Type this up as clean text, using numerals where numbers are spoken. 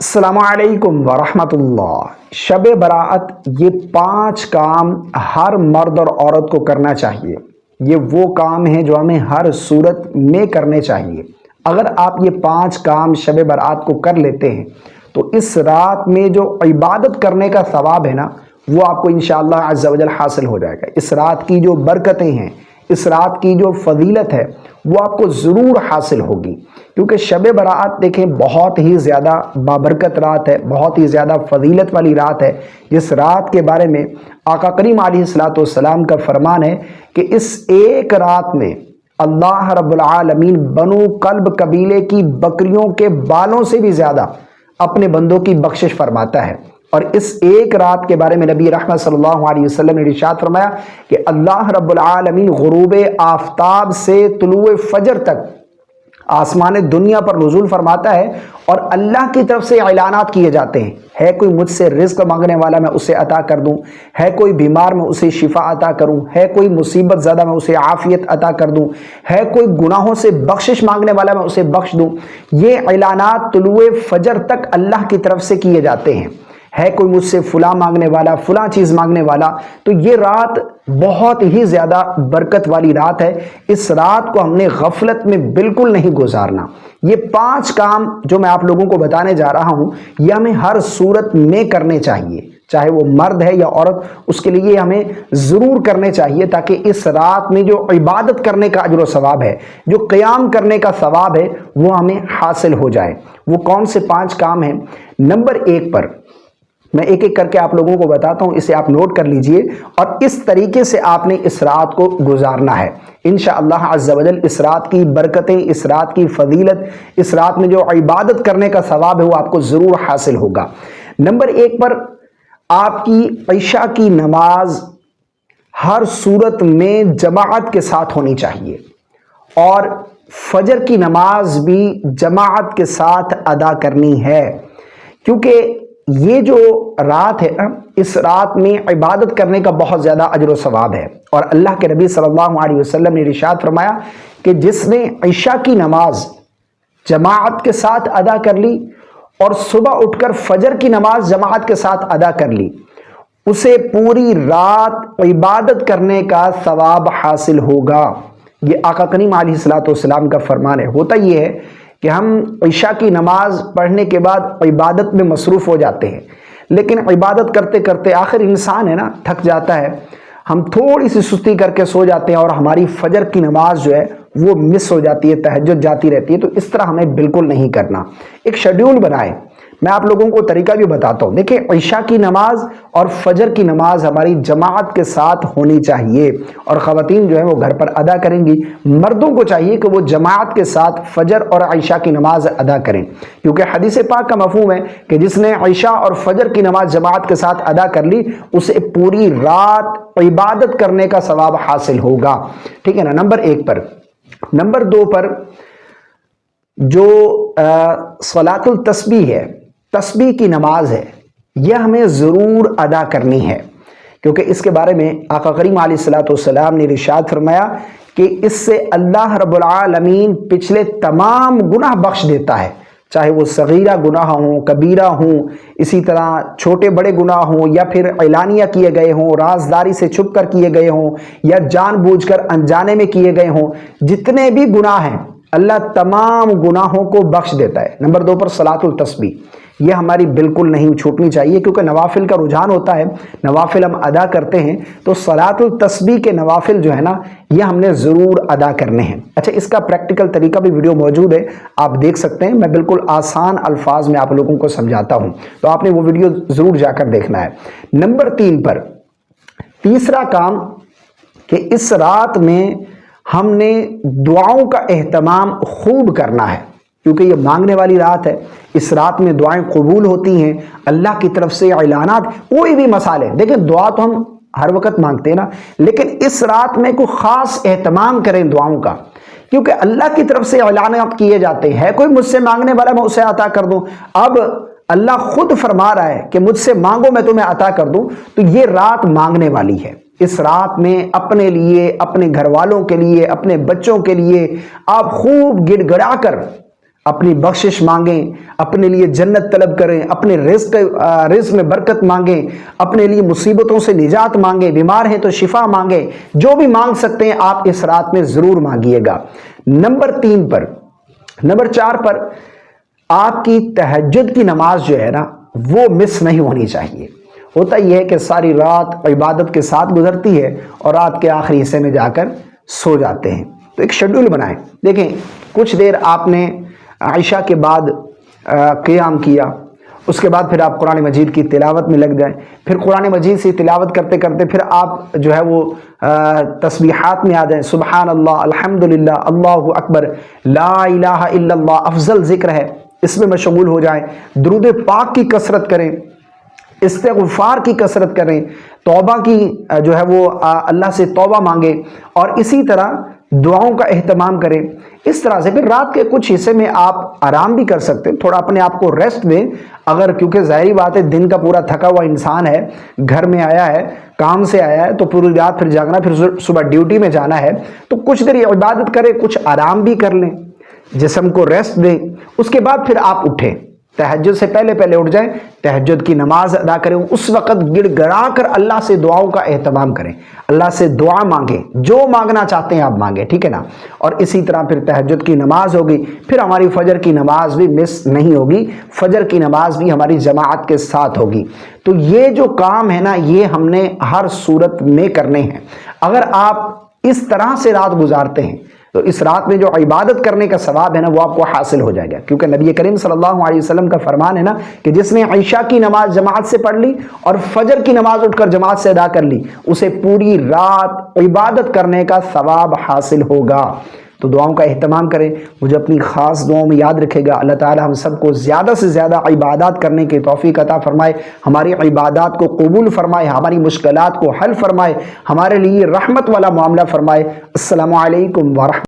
السلام علیکم ورحمۃ اللہ۔ شب برات یہ 5 کام ہر مرد اور عورت کو کرنا چاہیے۔ یہ وہ کام ہیں جو ہمیں ہر صورت میں کرنے چاہیے۔ اگر آپ یہ 5 کام شب برات کو کر لیتے ہیں تو اس رات میں جو عبادت کرنے کا ثواب ہے نا، وہ آپ کو انشاءاللہ عز و جل حاصل ہو جائے گا۔ اس رات کی جو برکتیں ہیں، اس رات کی جو فضیلت ہے، وہ آپ کو ضرور حاصل ہوگی، کیونکہ شب برات دیکھیں بہت ہی زیادہ بابرکت رات ہے، بہت ہی زیادہ فضیلت والی رات ہے۔ جس رات کے بارے میں آقا کریم علیہ الصلوۃ والسلام کا فرمان ہے کہ اس ایک رات میں اللہ رب العالمین بنو کلب قبیلے کی بکریوں کے بالوں سے بھی زیادہ اپنے بندوں کی بخشش فرماتا ہے۔ اور اس ایک رات کے بارے میں نبی رحمت صلی اللہ علیہ وسلم نے ارشاد فرمایا کہ اللہ رب العالمین غروب آفتاب سے طلوع فجر تک آسمان دنیا پر نزول فرماتا ہے اور اللہ کی طرف سے اعلانات کیے جاتے ہیں۔ ہے کوئی مجھ سے رزق مانگنے والا، میں اسے عطا کر دوں۔ ہے کوئی بیمار، میں اسے شفا عطا کروں۔ ہے کوئی مصیبت زدہ، میں اسے عافیت عطا کر دوں۔ ہے کوئی گناہوں سے بخشش مانگنے والا، میں اسے بخش دوں۔ یہ اعلانات طلوع فجر تک اللہ کی طرف سے کیے جاتے ہیں۔ ہے کوئی مجھ سے فلاں مانگنے والا، فلاں چیز مانگنے والا۔ تو یہ رات بہت ہی زیادہ برکت والی رات ہے۔ اس رات کو ہم نے غفلت میں بالکل نہیں گزارنا۔ یہ 5 کام جو میں آپ لوگوں کو بتانے جا رہا ہوں، یہ ہمیں ہر صورت میں کرنے چاہیے، چاہے وہ مرد ہے یا عورت، اس کے لیے ہمیں ضرور کرنے چاہیے، تاکہ اس رات میں جو عبادت کرنے کا اجر و ثواب ہے، جو قیام کرنے کا ثواب ہے، وہ ہمیں حاصل ہو جائے۔ وہ کون سے 5 کام ہیں؟ نمبر 1 پر میں ایک ایک کر کے آپ لوگوں کو بتاتا ہوں، اسے آپ نوٹ کر لیجئے اور اس طریقے سے آپ نے اس رات کو گزارنا ہے۔ انشاءاللہ عز و جل اس رات کی برکتیں، اس رات کی فضیلت، اس رات میں جو عبادت کرنے کا ثواب ہے، وہ آپ کو ضرور حاصل ہوگا۔ نمبر 1 پر آپ کی عشاء کی نماز ہر صورت میں جماعت کے ساتھ ہونی چاہیے، اور فجر کی نماز بھی جماعت کے ساتھ ادا کرنی ہے، کیونکہ یہ جو رات ہے نا، اس رات میں عبادت کرنے کا بہت زیادہ اجر و ثواب ہے۔ اور اللہ کے نبی صلی اللہ علیہ وسلم نے ارشاد فرمایا کہ جس نے عشاء کی نماز جماعت کے ساتھ ادا کر لی اور صبح اٹھ کر فجر کی نماز جماعت کے ساتھ ادا کر لی، اسے پوری رات عبادت کرنے کا ثواب حاصل ہوگا۔ یہ آقا کریم علیہ الصلوۃ والسلام کا فرمان ہے۔ ہوتا یہ ہے کہ ہم عشاء کی نماز پڑھنے کے بعد عبادت میں مصروف ہو جاتے ہیں، لیکن عبادت کرتے کرتے آخر انسان ہے نا، تھک جاتا ہے، ہم تھوڑی سی سستی کر کے سو جاتے ہیں اور ہماری فجر کی نماز جو ہے وہ مس ہو جاتی ہے، تہجد جاتی رہتی ہے۔ تو اس طرح ہمیں بالکل نہیں کرنا۔ ایک شیڈیول بنائیں۔ میں آپ لوگوں کو طریقہ بھی بتاتا ہوں۔ دیکھیں، عشاء کی نماز اور فجر کی نماز ہماری جماعت کے ساتھ ہونی چاہیے، اور خواتین جو ہیں وہ گھر پر ادا کریں گی۔ مردوں کو چاہیے کہ وہ جماعت کے ساتھ فجر اور عشاء کی نماز ادا کریں، کیونکہ حدیث پاک کا مفہوم ہے کہ جس نے عشاء اور فجر کی نماز جماعت کے ساتھ ادا کر لی، اسے پوری رات عبادت کرنے کا ثواب حاصل ہوگا۔ ٹھیک ہے نا؟ نمبر 1 پر۔ نمبر 2 پر جو صلاۃ التسبیح ہے، تسبیح کی نماز ہے، یہ ہمیں ضرور ادا کرنی ہے، کیونکہ اس کے بارے میں آقا کریم علیہ الصلوۃ والسلام نے ارشاد فرمایا کہ اس سے اللہ رب العالمین پچھلے تمام گناہ بخش دیتا ہے، چاہے وہ صغیرہ گناہ ہوں، کبیرہ ہوں، اسی طرح چھوٹے بڑے گناہ ہوں، یا پھر اعلانیہ کیے گئے ہوں، رازداری سے چھپ کر کیے گئے ہوں، یا جان بوجھ کر انجانے میں کیے گئے ہوں۔ جتنے بھی گناہ ہیں اللہ تمام گناہوں کو بخش دیتا ہے۔ نمبر 2 پر صلاۃ التسبیح، یہ ہماری بالکل نہیں چھوٹنی چاہیے، کیونکہ نوافل کا رجحان ہوتا ہے، نوافل ہم ادا کرتے ہیں، تو صلاۃ التسبیح کے نوافل جو ہے نا، یہ ہم نے ضرور ادا کرنے ہیں۔ اچھا، اس کا پریکٹیکل طریقہ بھی ویڈیو موجود ہے، آپ دیکھ سکتے ہیں۔ میں بالکل آسان الفاظ میں آپ لوگوں کو سمجھاتا ہوں، تو آپ نے وہ ویڈیو ضرور جا کر دیکھنا ہے۔ نمبر 3 پر تیسرا کام کہ اس رات میں ہم نے دعاؤں کا اہتمام خوب کرنا ہے، کیونکہ یہ مانگنے والی رات ہے۔ اس رات میں دعائیں قبول ہوتی ہیں، اللہ کی طرف سے اعلانات، کوئی بھی مسئلے، دیکھیں دعا تو ہم ہر وقت مانگتے ہیں نا، لیکن اس رات میں کوئی خاص اہتمام کریں دعاؤں کا، کیونکہ اللہ کی طرف سے اعلانات کیے جاتے ہیں۔ کوئی مجھ سے مانگنے والا، میں اسے عطا کر دوں۔ اب اللہ خود فرما رہا ہے کہ مجھ سے مانگو میں تمہیں عطا کر دوں، تو یہ رات مانگنے والی ہے۔ اس رات میں اپنے لیے، اپنے گھر والوں کے لیے، اپنے بچوں کے لیے آپ خوب گڑ گڑا کر اپنی بخشش مانگیں، اپنے لیے جنت طلب کریں، اپنے رزق میں برکت مانگیں، اپنے لیے مصیبتوں سے نجات مانگیں، بیمار ہیں تو شفا مانگیں، جو بھی مانگ سکتے ہیں آپ اس رات میں ضرور مانگیے گا۔ نمبر 4 پر آپ کی تہجد کی نماز جو ہے نا وہ مس نہیں ہونی چاہیے۔ ہوتا یہ ہے کہ ساری رات عبادت کے ساتھ گزرتی ہے اور رات کے آخری حصے میں جا کر سو جاتے ہیں، تو ایک شیڈول بنائیں۔ دیکھیں، کچھ دیر آپ نے عشاء کے بعد قیام کیا، اس کے بعد پھر آپ قرآن مجید کی تلاوت میں لگ جائیں، پھر قرآن مجید سے تلاوت کرتے کرتے پھر آپ جو ہے وہ تسبیحات میں آ جائیں، سبحان اللہ، الحمدللہ، اللہ اکبر، لا الہ الا اللہ افضل ذکر ہے، اس میں مشغول ہو جائیں، درود پاک کی کثرت کریں، استغفار کی کثرت کریں، توبہ کی جو ہے وہ اللہ سے توبہ مانگیں، اور اسی طرح دعاؤں کا اہتمام کریں۔ اس طرح سے پھر رات کے کچھ حصے میں آپ آرام بھی کر سکتے ہیں، تھوڑا اپنے آپ کو ریسٹ دیں، اگر کیونکہ ظاہری بات ہے دن کا پورا تھکا ہوا انسان ہے، گھر میں آیا ہے، کام سے آیا ہے، تو پوری رات پھر جاگنا، پھر صبح ڈیوٹی میں جانا ہے، تو کچھ دیر عبادت کریں، کچھ آرام بھی کر لیں، جسم کو ریسٹ دیں، اس کے بعد پھر آپ اٹھیں، تہجد سے پہلے اٹھ جائیں، تہجد کی نماز ادا کریں، اس وقت گڑ گڑا کر اللہ سے دعاؤں کا اہتمام کریں، اللہ سے دعا مانگیں، جو مانگنا چاہتے ہیں آپ مانگیں، ٹھیک ہے نا؟ اور اسی طرح پھر تہجد کی نماز ہوگی، پھر ہماری فجر کی نماز بھی مس نہیں ہوگی، فجر کی نماز بھی ہماری جماعت کے ساتھ ہوگی۔ تو یہ جو کام ہے نا یہ ہم نے ہر صورت میں کرنے ہیں۔ اگر آپ اس طرح سے رات گزارتے ہیں تو اس رات میں جو عبادت کرنے کا ثواب ہے نا وہ آپ کو حاصل ہو جائے گا، کیونکہ نبی کریم صلی اللہ علیہ وسلم کا فرمان ہے نا کہ جس نے عشاء کی نماز جماعت سے پڑھ لی اور فجر کی نماز اٹھ کر جماعت سے ادا کر لی، اسے پوری رات عبادت کرنے کا ثواب حاصل ہوگا۔ تو دعاؤں کا اہتمام کریں، مجھے اپنی خاص دعاؤں میں یاد رکھے گا۔ اللہ تعالی ہم سب کو زیادہ سے زیادہ عبادات کرنے کی توفیق عطا فرمائے، ہماری عبادات کو قبول فرمائے، ہماری مشکلات کو حل فرمائے، ہمارے لیے رحمت والا معاملہ فرمائے۔ السلام علیکم ورحمۃ